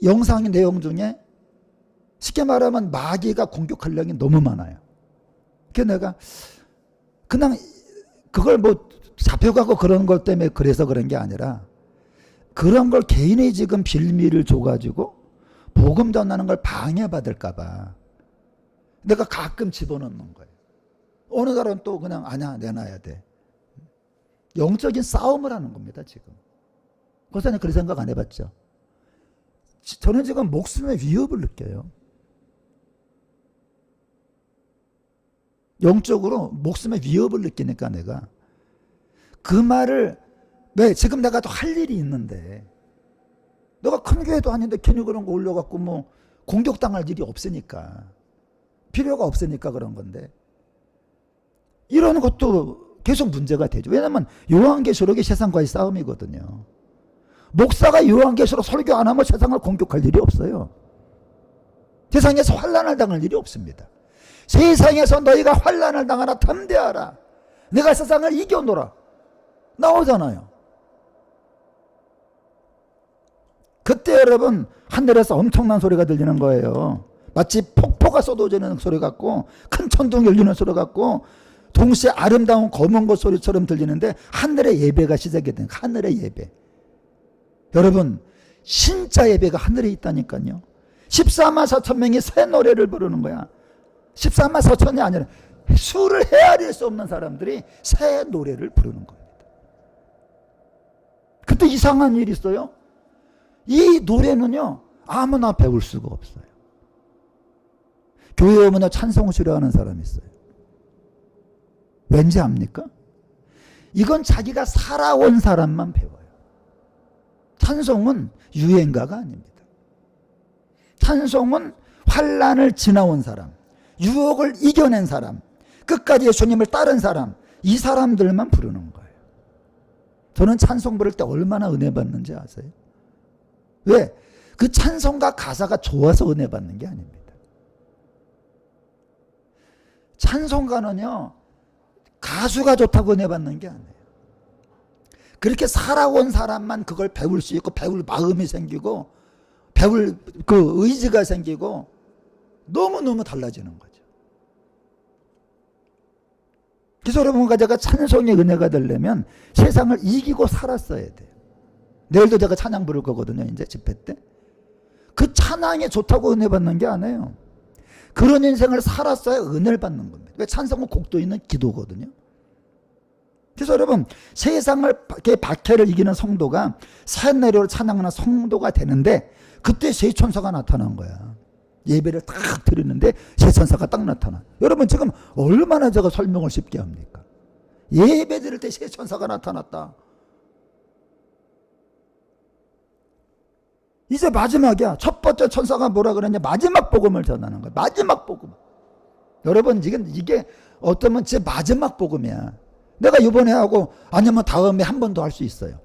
영상의 내용 중에 쉽게 말하면 마귀가 공격할 내용이 너무 많아요. 그래서 내가 그냥 그걸 뭐 잡혀가고 그런 것 때문에 그래서 그런 게 아니라 그런 걸 개인이 지금 빌미를 줘가지고 복음 전하는 걸 방해받을까봐 내가 가끔 집어넣는 거예요. 어느 날은 또 그냥 아니야, 내놔야 돼. 영적인 싸움을 하는 겁니다, 지금. 고사님 그런 생각 안 해봤죠? 저는 지금 목숨의 위협을 느껴요. 영적으로 목숨의 위협을 느끼니까 내가 그 말을 왜 지금 내가 또 할 일이 있는데 내가 큰 교회도 아닌데 괜히 그런 거 올려갖고 뭐 공격당할 일이 없으니까 필요가 없으니까 그런 건데 이런 것도 계속 문제가 되죠. 왜냐하면 요한계시록이 세상과의 싸움이거든요. 목사가 요한계시록 설교 안 하면 세상을 공격할 일이 없어요. 세상에서 환난을 당할 일이 없습니다. 세상에서 너희가 환난을 당하라 담대하라. 내가 세상을 이겨노라. 나오잖아요. 그때 여러분 하늘에서 엄청난 소리가 들리는 거예요. 마치 폭포가 쏟아지는 소리 같고 큰 천둥이 열리는 소리 같고 동시에 아름다운 검은 것 소리처럼 들리는데 하늘의 예배가 시작이 된 거예요. 하늘의 예배. 여러분 진짜 예배가 하늘에 있다니까요. 14만 4천 명이 새 노래를 부르는 거야. 14만 4천이 아니라 수를 헤아릴 수 없는 사람들이 새 노래를 부르는 겁니다. 그때 이상한 일이 있어요. 이 노래는요 아무나 배울 수가 없어요. 교회 오면 찬송 수료하는 사람이 있어요. 왠지 압니까? 이건 자기가 살아온 사람만 배워요. 찬송은 유행가가 아닙니다. 찬송은 환난을 지나온 사람, 유혹을 이겨낸 사람, 끝까지 예수님을 따른 사람, 이 사람들만 부르는 거예요. 저는 찬송 부를 때 얼마나 은혜 받는지 아세요? 왜? 그 찬송가 가사가 좋아서 은혜 받는 게 아닙니다. 찬송가는요 가수가 좋다고 은혜 받는 게 아니에요. 그렇게 살아온 사람만 그걸 배울 수 있고 배울 마음이 생기고 배울 그 의지가 생기고 너무너무 달라지는 거죠. 그래서 여러분과 제가 찬송의 은혜가 되려면 세상을 이기고 살았어야 돼요. 내일도 제가 찬양 부를 거거든요. 이제 집회 때. 그 찬양이 좋다고 은혜 받는 게 아니에요. 그런 인생을 살았어야 은혜를 받는 겁니다. 왜? 찬송은 곡도 있는 기도거든요. 그래서 여러분 세상을 박해를 이기는 성도가 산내려를 찬양하는 성도가 되는데 그때 세 천사가 나타난 거야. 예배를 딱 드리는데 세 천사가 딱 나타나. 여러분 지금 얼마나 제가 설명을 쉽게 합니까? 예배 드릴 때 세 천사가 나타났다. 이제 마지막이야. 첫 번째 천사가 뭐라 그랬냐? 마지막 복음을 전하는 거야. 마지막 복음. 여러분 지금 이게 어쩌면 제 마지막 복음이야. 내가 이번에 하고 아니면 다음에 한 번 더 할 수 있어요.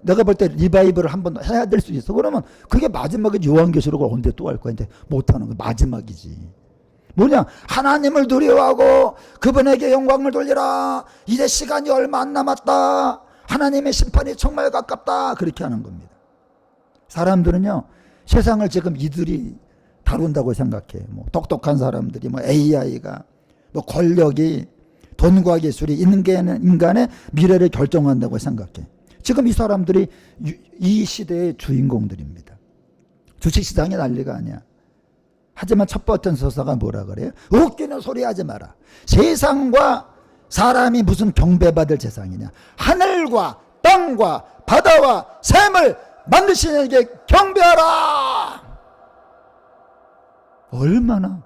내가 볼 때 리바이벌을 한 번 더 해야 될 수 있어. 그러면 그게 마지막이지. 요한계시록을 언제 또 할 거야. 이제 못하는 거 마지막이지. 뭐냐? 하나님을 두려워하고 그분에게 영광을 돌리라. 이제 시간이 얼마 안 남았다. 하나님의 심판이 정말 가깝다. 그렇게 하는 겁니다. 사람들은요 세상을 지금 이들이 다룬다고 생각해. 뭐 똑똑한 사람들이 뭐 AI가 뭐 권력이 돈과 기술이 인간의 미래를 결정한다고 생각해. 지금 이 사람들이 이 시대의 주인공들입니다. 주식시장이 난리가 아니야. 하지만 첫 번째 서사가 뭐라 그래요? 웃기는 소리 하지 마라. 세상과 사람이 무슨 경배받을 세상이냐. 하늘과 땅과 바다와 샘을 만드신 이에게 경배하라. 얼마나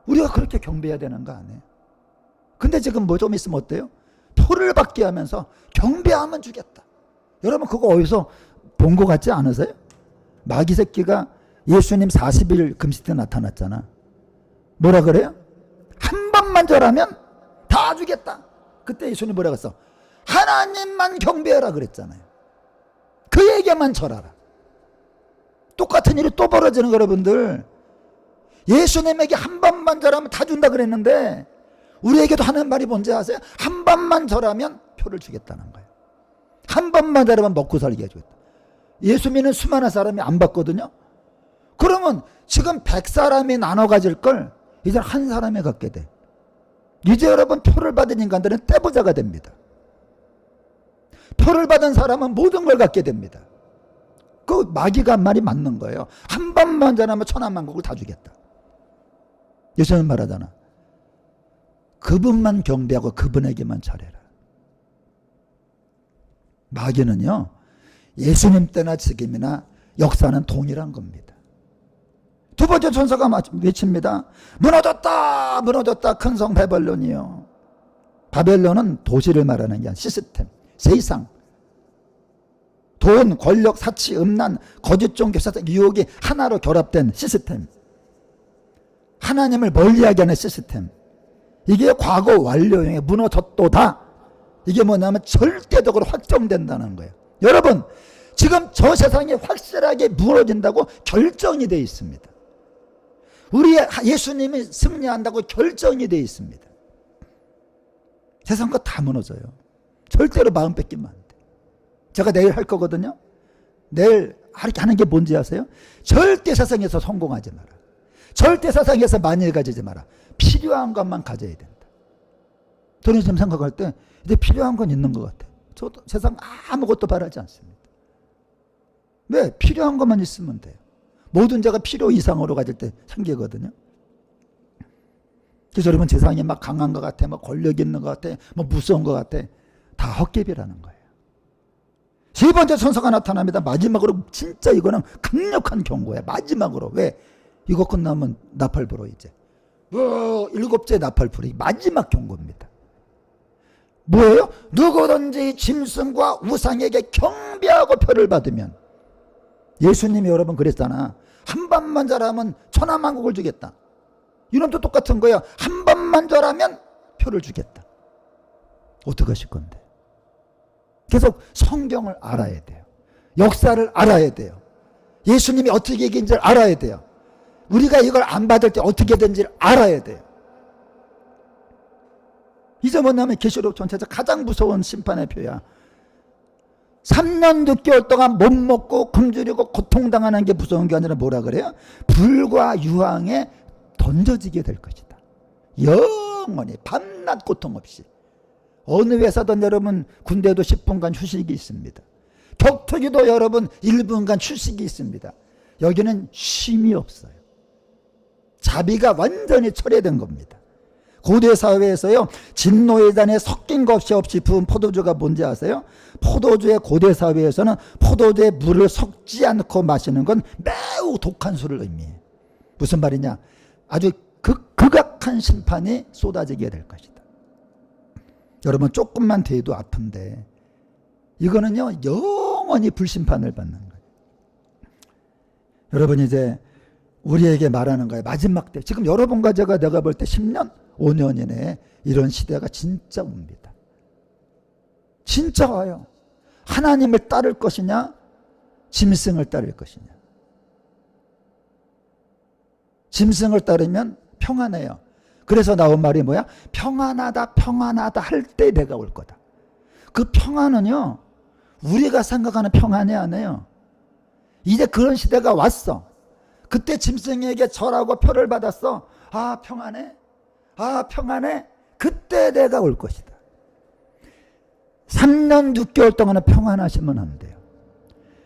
우리가 그렇게 경배해야 되는 거 아니에요? 근데 지금 뭐 좀 있으면 어때요? 토를 받게 하면서 경배하면 주겠다. 여러분 그거 어디서 본 것 같지 않으세요? 마귀 새끼가 예수님 40일 금식 때 나타났잖아. 뭐라 그래요? 한 번만 번만 절하면 다 주겠다. 그때 예수님 뭐라고 했어? 하나님만 경배하라 그랬잖아요. 그에게만 절하라. 똑같은 일이 또 벌어지는 거 여러분들. 예수님에게 한 번만 절하면 다 준다 그랬는데 우리에게도 하는 말이 뭔지 아세요? 한 번만 절하면 표를 주겠다는 거예요. 한 번만 절하면 먹고 살게 해주겠다. 예수 믿는 수많은 사람이 안 받거든요. 그러면 지금 100사람이 나눠 가질 걸 이제 한 사람이 갖게 돼. 이제 여러분 표를 받은 인간들은 떼부자가 됩니다. 표를 받은 사람은 모든 걸 갖게 됩니다. 그 마귀가 한 말이 맞는 거예요. 한 번만 전하면 천하만국을 다 주겠다. 예수님 말하잖아. 그분만 경배하고 그분에게만 잘해라. 마귀는요, 예수님 때나 지금이나 역사는 동일한 겁니다. 두 번째 천사가 외칩니다. 무너졌다 무너졌다 큰 성 바벨론이요. 바벨론은 도시를 말하는 게 아니라 시스템, 세상, 돈, 권력, 사치, 음란, 거짓 종교, 사상, 유혹이 하나로 결합된 시스템, 하나님을 멀리하게 하는 시스템, 이게 과거 완료형에 무너졌도다. 이게 뭐냐면 절대적으로 확정된다는 거예요. 여러분, 지금 저 세상이 확실하게 무너진다고 결정이 되어 있습니다. 우리 예수님이 승리한다고 결정이 되어 있습니다. 세상 거 다 무너져요. 절대로 마음 뺏기면 안 돼. 제가 내일 할 거거든요. 내일 하는 게 뭔지 아세요? 절대 세상에서 성공하지 마라. 절대 세상에서 만일 가지지 마라. 필요한 것만 가져야 된다. 저는 지금 생각할 때 이제 필요한 건 있는 것 같아요. 저도 세상 아무것도 바라지 않습니다. 왜? 필요한 것만 있으면 돼요. 모든 자가 필요 이상으로 가질 때 생기거든요. 그래서 여러분 세상이 막 강한 것 같아, 뭐 권력 있는 것 같아, 뭐 무서운 것 같아. 다 헛개비라는 거예요. 세 번째 천사가 나타납니다. 마지막으로 진짜 이거는 강력한 경고야. 마지막으로. 왜? 이거 끝나면 나팔 불어 이제. 일곱째 나팔 불어. 마지막 경고입니다. 뭐예요? 누구든지 짐승과 우상에게 경배하고 표를 받으면, 예수님이 여러분 그랬잖아. 한 번만 절하면 천하만국을 주겠다. 이놈도 똑같은 거예요. 한 번만 절하면 표를 주겠다. 어떻게 하실 건데? 계속 성경을 알아야 돼요. 역사를 알아야 돼요. 예수님이 어떻게 얘기인지를 알아야 돼요. 우리가 이걸 안 받을 때 어떻게 되는지를 알아야 돼요. 이제 뭐냐면 계시록 전체에서 가장 무서운 심판의 표야. 3년 6개월 동안 못 먹고 굶주리고 고통당하는 게 무서운 게 아니라 뭐라 그래요? 불과 유황에 던져지게 될 것이다. 영원히 밤낮 고통 없이. 어느 회사든 여러분 군대도 10분간 휴식이 있습니다. 격투기도 여러분 1분간 휴식이 있습니다. 여기는 쉼이 없어요. 자비가 완전히 철회된 겁니다. 고대 사회에서요, 진노의 잔에 섞인 것이 없이 부은 포도주가 뭔지 아세요? 포도주의 고대 사회에서는 포도주에 물을 섞지 않고 마시는 건 매우 독한 술을 의미해요. 무슨 말이냐? 아주 극악한 심판이 쏟아지게 될 것이다. 여러분 조금만 돼도 아픈데 이거는요 영원히 불심판을 받는 거예요. 여러분 이제 우리에게 말하는 거예요. 마지막 때. 지금 여러분과 내가 볼 때 10년 5년 이내에 이런 시대가 진짜 옵니다. 진짜 와요. 하나님을 따를 것이냐 짐승을 따를 것이냐. 짐승을 따르면 평안해요. 그래서 나온 말이 뭐야? 평안하다 평안하다 할 때 내가 올 거다. 그 평안은요 우리가 생각하는 평안이 아니에요. 이제 그런 시대가 왔어. 그때 짐승에게 절하고 표를 받았어. 아 평안해? 아 평안해? 그때 내가 올 것이다. 3년 6개월 동안은 평안하시면 안 돼요.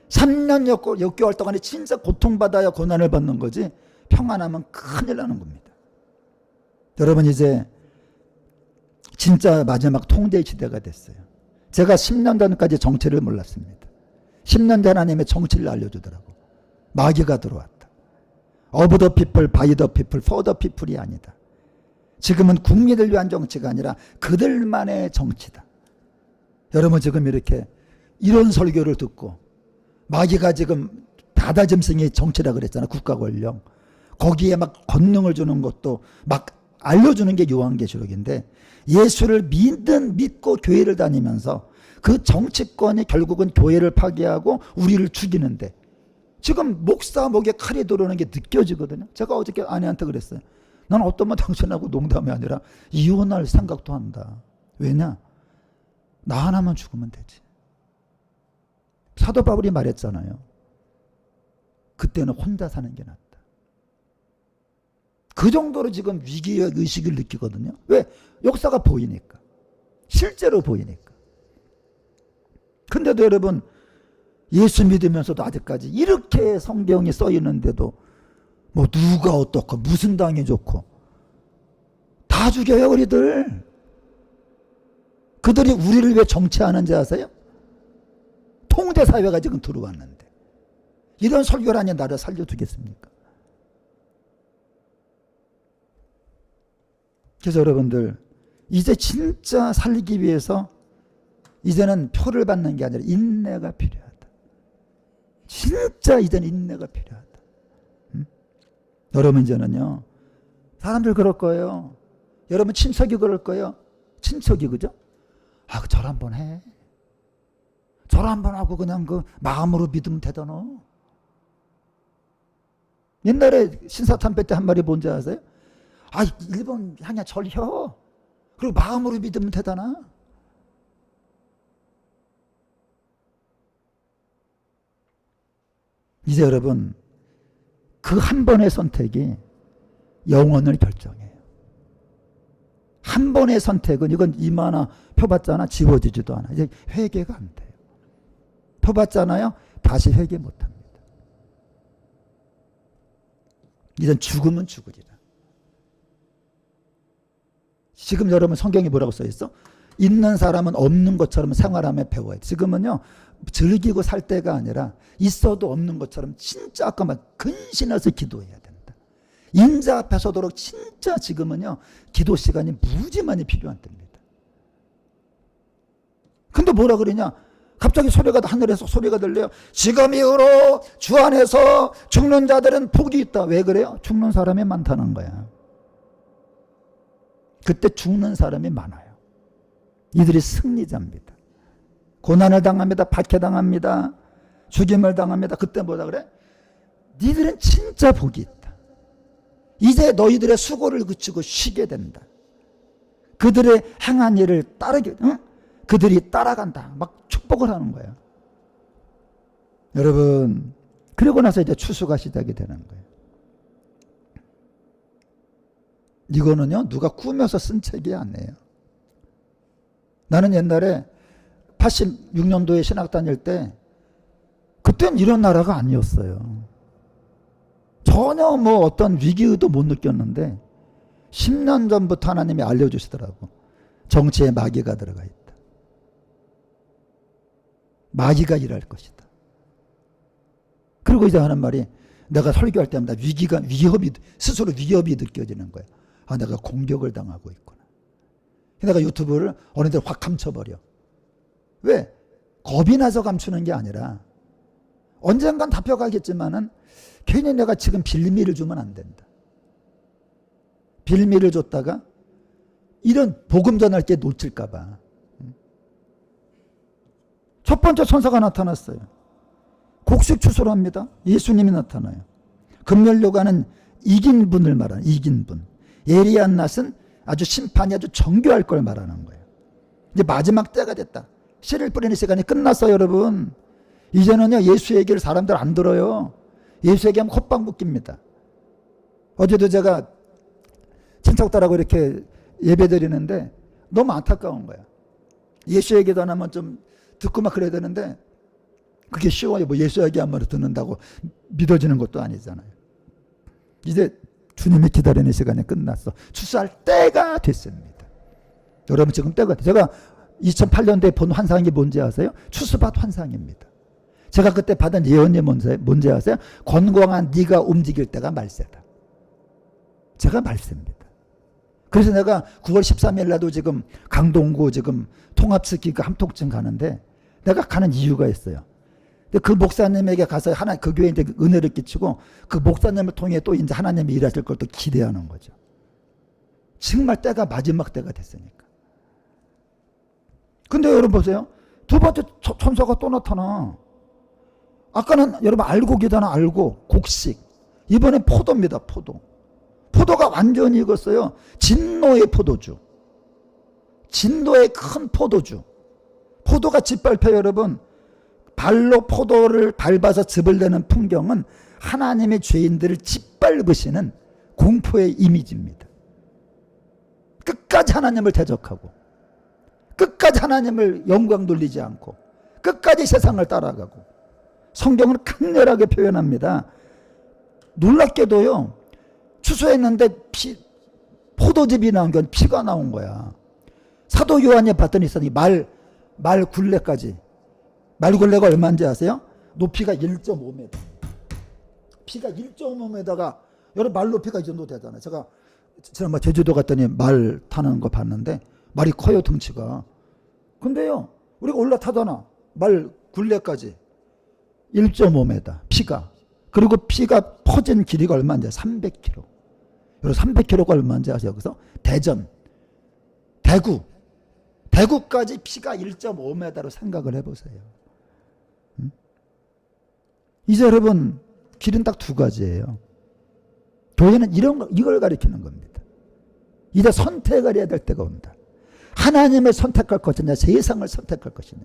3년 6개월 동안에 진짜 고통받아야 고난을 받는 거지, 평안하면 큰일 나는 겁니다. 여러분 이제 진짜 마지막 통제 시대가 됐어요. 제가 10년 전까지 정치를 몰랐습니다. 10년 전 하나님의 정치를 알려주더라고. 마귀가 들어왔다. of the people, by the people, for the people이 아니다. 지금은 국민을 위한 정치가 아니라 그들만의 정치다. 여러분 지금 이렇게 이런 설교를 듣고 마귀가 지금 바다짐승이 정치라 그랬잖아. 국가 권력. 거기에 막 권능을 주는 것도 막 알려주는 게 요한계시록인데 예수를 믿고 교회를 다니면서 그 정치권이 결국은 교회를 파괴하고 우리를 죽이는데 지금 목사 목에 칼이 들어오는 게 느껴지거든요. 제가 어저께 아내한테 그랬어요. 난 어떤 말 당신하고 농담이 아니라 이혼할 생각도 한다. 왜냐? 나 하나만 죽으면 되지. 사도 바울이 말했잖아요. 그때는 혼자 사는 게 낫다. 그 정도로 지금 위기의 의식을 느끼거든요. 왜? 역사가 보이니까. 실제로 보이니까. 근데도 여러분 예수 믿으면서도 아직까지 이렇게 성경이 써 있는데도 뭐 누가 어떻고 무슨 당이 좋고 다 죽여요 우리들. 그들이 우리를 왜 정치하는지 아세요? 통제사회가 지금 들어왔는데 이런 설교라니 나를 살려주겠습니까? 그래서 여러분들 이제 진짜 살기 위해서 이제는 표를 받는 게 아니라 인내가 필요하다. 진짜 이제는 인내가 필요하다. 여러분 이제는요. 사람들 그럴 거예요. 여러분 친척이 그럴 거예요. 친척이 그죠? 아, 절 한번 해. 절 한번 하고 그냥 그 마음으로 믿으면 되잖아. 옛날에 신사참배 때 한 말이 뭔지 아세요? 아, 일본 향해 절혀. 그리고 마음으로 믿으면 되잖아. 이제 여러분 그 한 번의 선택이 영혼을 결정해요. 한 번의 선택은 이건 이마나 표 받잖아. 지워지지도 않아. 이제 회개가 안 돼요. 표 받잖아요. 다시 회개 못 합니다. 이젠 죽으면 죽으리라. 지금 여러분 성경이 뭐라고 써 있어? 있는 사람은 없는 것처럼 생활하며 배워야 돼. 지금은요. 즐기고 살 때가 아니라 있어도 없는 것처럼 진짜 아까 말 근신해서 기도해야 된다. 인자 앞에 서도록 진짜 지금은요. 기도 시간이 무지 많이 필요한 때입니다. 근데 뭐라 그러냐? 갑자기 소리가 하늘에서 소리가 들려요. 지금 이후로 주 안에서 죽는 자들은 복이 있다. 왜 그래요? 죽는 사람이 많다는 거야. 그때 죽는 사람이 많아요. 이들이 승리자입니다. 고난을 당합니다. 박해당합니다. 죽임을 당합니다. 그때 뭐라 그래? 니들은 진짜 복이 있다. 이제 너희들의 수고를 그치고 쉬게 된다. 그들의 행한 일을 따르게, 응? 그들이 따라간다. 막 축복을 하는 거예요. 여러분, 그러고 나서 이제 추수가 시작이 되는 거예요. 이거는요, 누가 꾸며서 쓴 책이 아니에요. 나는 옛날에 86년도에 신학 다닐 때, 그땐 이런 나라가 아니었어요. 전혀 뭐 어떤 위기의도 못 느꼈는데, 10년 전부터 하나님이 알려주시더라고. 정치에 마귀가 들어가 있다. 마귀가 일할 것이다. 그리고 이제 하는 말이 내가 설교할 때마다 위협이, 스스로 위협이 느껴지는 거야. 아, 내가 공격을 당하고 있구나. 내가 유튜브를 어느 데 확 감춰버려. 왜? 겁이 나서 감추는 게 아니라 언젠간 잡혀가겠지만은 괜히 내가 지금 빌미를 주면 안 된다. 빌미를 줬다가 이런 복음 전할 때 놓칠까 봐. 첫 번째 천사가 나타났어요. 곡식 추수를 합니다. 예수님이 나타나요. 금멸려가는 이긴 분을 말하는, 이긴 분. 예리한 낫은 아주 심판이 아주 정교할 걸 말하는 거예요. 이제 마지막 때가 됐다. 씨를 뿌리는 시간이 끝났어요, 여러분. 이제는요, 예수 얘기를 사람들 안 들어요. 예수 얘기하면 콧방 묶입니다. 어제도 제가 친척들하고 이렇게 예배 드리는데 너무 안타까운 거야. 예수 얘기도 안 하면 좀 듣고 막 그래야 되는데 그게 쉬워요. 뭐 예수 얘기 한 마디 듣는다고 믿어지는 것도 아니잖아요. 이제 주님이 기다리는 시간이 끝났어. 추수할 때가 됐습니다. 여러분 지금 때가 됐어요. 제가 2008년도에 본 환상이 뭔지 아세요? 추수밭 환상입니다. 제가 그때 받은 예언이 뭔지 아세요? 건강한 네가 움직일 때가 말세다. 제가 말세입니다. 그래서 내가 9월 13일 날도 지금 강동구 지금 통합스키가 함통증 가는데 내가 가는 이유가 있어요. 근데 그 목사님에게 가서 그 교회에 이제 은혜를 끼치고 그 목사님을 통해 또 이제 하나님이 일하실 걸 또 기대하는 거죠. 정말 때가 마지막 때가 됐으니까. 근데 여러분 보세요. 두 번째 천사가 또 나타나. 아까는 여러분 알곡이잖아. 알곡, 곡식. 이번엔 포도입니다. 포도. 포도가 완전히 익었어요. 진노의 포도주. 진노의 큰 포도주. 포도가 짓밟혀 여러분. 발로 포도를 밟아서 즙을 내는 풍경은 하나님의 죄인들을 짓밟으시는 공포의 이미지입니다. 끝까지 하나님을 대적하고 끝까지 하나님을 영광 돌리지 않고 끝까지 세상을 따라가고 성경은 강렬하게 표현합니다. 놀랍게도요. 추수했는데 포도즙이 나온 건 피가 나온 거야. 사도 요한이 봤더니 있었니 말 굴레까지. 말 굴레가 얼마인지 아세요? 높이가 1.5m. 피가 1.5m가 여러분 말 높이가 이 정도 되잖아요. 제가 지난번 제주도 갔더니 말 타는 거 봤는데 말이 커요 덩치가. 근데요 우리가 올라타잖아. 말 굴레까지 1.5m 피가. 그리고 피가 퍼진 길이가 얼마인지 300km. 여러분 300km가 얼마인지 아세요? 그래서 대전, 대구까지 피가 1.5m로 생각을 해보세요. 이제 여러분 길은 딱 두 가지예요. 교회는 이걸 가리키는 겁니다. 이제 선택을 해야 될 때가 온다. 하나님을 선택할 것이냐 세상을 선택할 것이냐.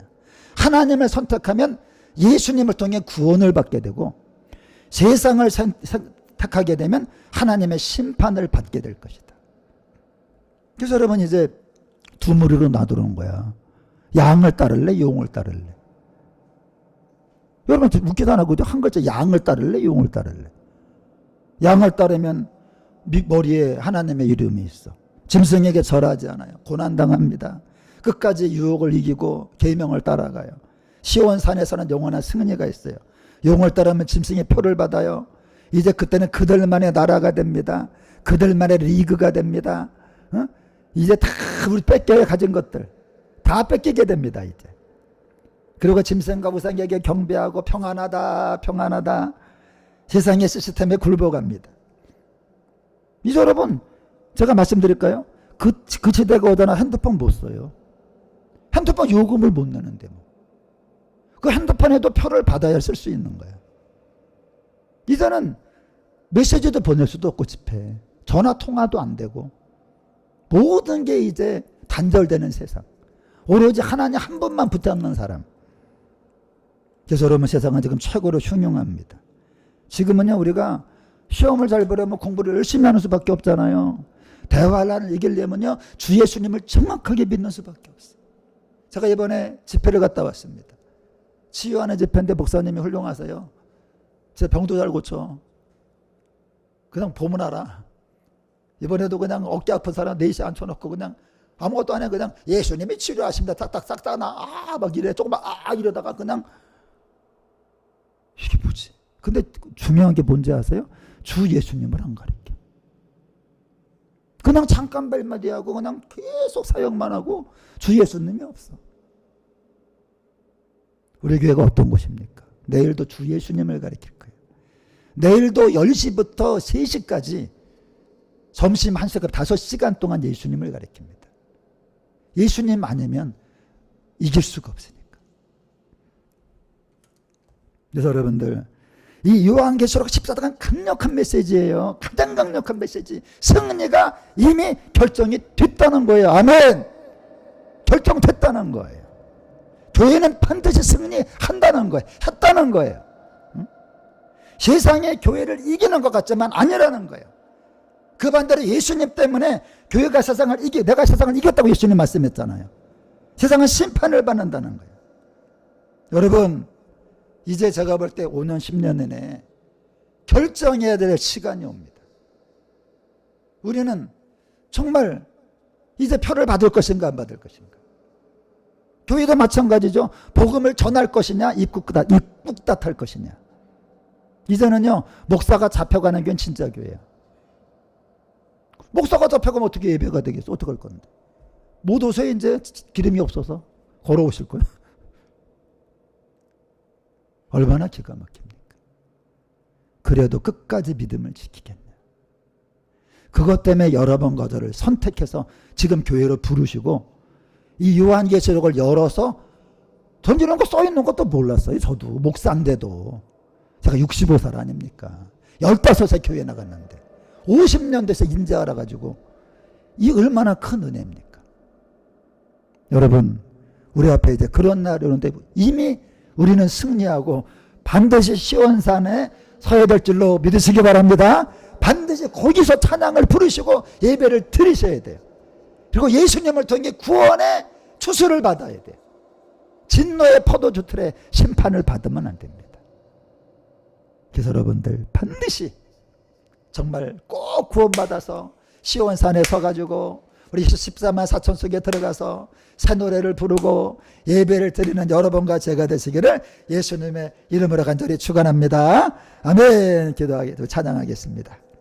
하나님을 선택하면 예수님을 통해 구원을 받게 되고 세상을 선택하게 되면 하나님의 심판을 받게 될 것이다. 그래서 여러분 이제 두 무리로 나누는 거야. 양을 따를래 용을 따를래. 여러분 웃기잖아. 한 글자 양을 따를래 용을 따를래. 양을 따르면 머리에 하나님의 이름이 있어. 짐승에게 절하지 않아요. 고난당합니다. 끝까지 유혹을 이기고 계명을 따라가요. 시온산에서는 영원한 승리가 있어요. 용을 따르면 짐승의 표를 받아요. 이제 그때는 그들만의 나라가 됩니다. 그들만의 리그가 됩니다. 이제 다 우리 뺏겨야 가진 것들 다 뺏기게 됩니다. 이제. 그리고 짐승과 우상에게 경배하고 평안하다 평안하다. 세상의 시스템에 굴복합니다. 이제 여러분 제가 말씀드릴까요? 그 시대가 오잖아. 핸드폰 못 써요. 핸드폰 요금을 못 내는데 뭐. 그 핸드폰에도 표를 받아야 쓸 수 있는 거예요. 이제는 메시지도 보낼 수도 없고 집회 전화 통화도 안 되고 모든 게 이제 단절되는 세상. 오로지 하나님 한 분만 붙잡는 사람. 그래서 여러분 세상은 지금 최고로 흉흉합니다. 지금은요 우리가 시험을 잘 보려면 공부를 열심히 하는 수밖에 없잖아요. 대환란을 이기려면요 주 예수님을 정확하게 믿는 수밖에 없어요. 제가 이번에 집회를 갔다 왔습니다. 치유하는 집회인데 목사님이 훌륭하세요. 제 병도 잘 고쳐. 그냥 보면 알아. 이번에도 그냥 어깨 아픈 사람 4시 앉혀놓고 그냥 아무것도 안 해. 그냥 예수님이 치료하십니다. 딱딱 싹다 나. 막 이래. 조금만 이러다가 그냥 이게 뭐지? 근데 중요한 게 뭔지 아세요? 주 예수님을 안 가르쳐. 그냥 잠깐 벨마디 하고 그냥 계속 사역만 하고 주 예수님이 없어. 우리 교회가 어떤 곳입니까? 내일도 주 예수님을 가르칠 거예요. 내일도 10시부터 3시까지 점심 1시간 5시간 동안 예수님을 가르칩니다. 예수님 아니면 이길 수가 없으니까. 그래서 여러분들 이 요한계시록 14장은 강력한 메시지예요. 가장 강력한 메시지. 승리가 이미 결정이 됐다는 거예요. 아멘. 결정됐다는 거예요. 교회는 반드시 승리한다는 거예요. 했다는 거예요. 응? 세상의 교회를 이기는 것 같지만 아니라는 거예요. 그 반대로 예수님 때문에 교회가 세상을 내가 세상을 이겼다고 예수님 말씀했잖아요. 세상은 심판을 받는다는 거예요. 여러분 이제 제가 볼 때 5년 10년 내내 결정해야 될 시간이 옵니다. 우리는 정말 이제 표를 받을 것인가 안 받을 것인가. 교회도 마찬가지죠. 복음을 전할 것이냐 입국닷할 것이냐. 이제는요 목사가 잡혀가는 게 진짜 교회야. 목사가 잡혀가면 어떻게 예배가 되겠어. 어떻게 할 건데. 못 오세요. 이제 기름이 없어서 걸어오실 거예요. 얼마나 기가 막힙니까. 그래도 끝까지 믿음을 지키겠냐. 그것 때문에 여러분 거절을 선택해서 지금 교회로 부르시고 이 요한계시록을 열어서 전 이런 거 써있는 것도 몰랐어요. 저도 목사인데도 제가 65살 아닙니까? 15세 교회 나갔는데 50년 돼서 인재 알아가지고 이 얼마나 큰 은혜입니까? 여러분 우리 앞에 이제 그런 날이 오는데 이미 우리는 승리하고 반드시 시온산에 서야 될 줄로 믿으시기 바랍니다. 반드시 거기서 찬양을 부르시고 예배를 드리셔야 돼요. 그리고 예수님을 통해 구원의 추수를 받아야 돼요. 진노의 포도주 틀에 심판을 받으면 안 됩니다. 그래서 여러분들 반드시 정말 꼭 구원받아서 시온산에 서가지고 우리 14만 4천 속에 들어가서 새 노래를 부르고 예배를 드리는 여러분과 제가 되시기를 예수님의 이름으로 간절히 축원합니다. 아멘. 기도하게 찬양하겠습니다.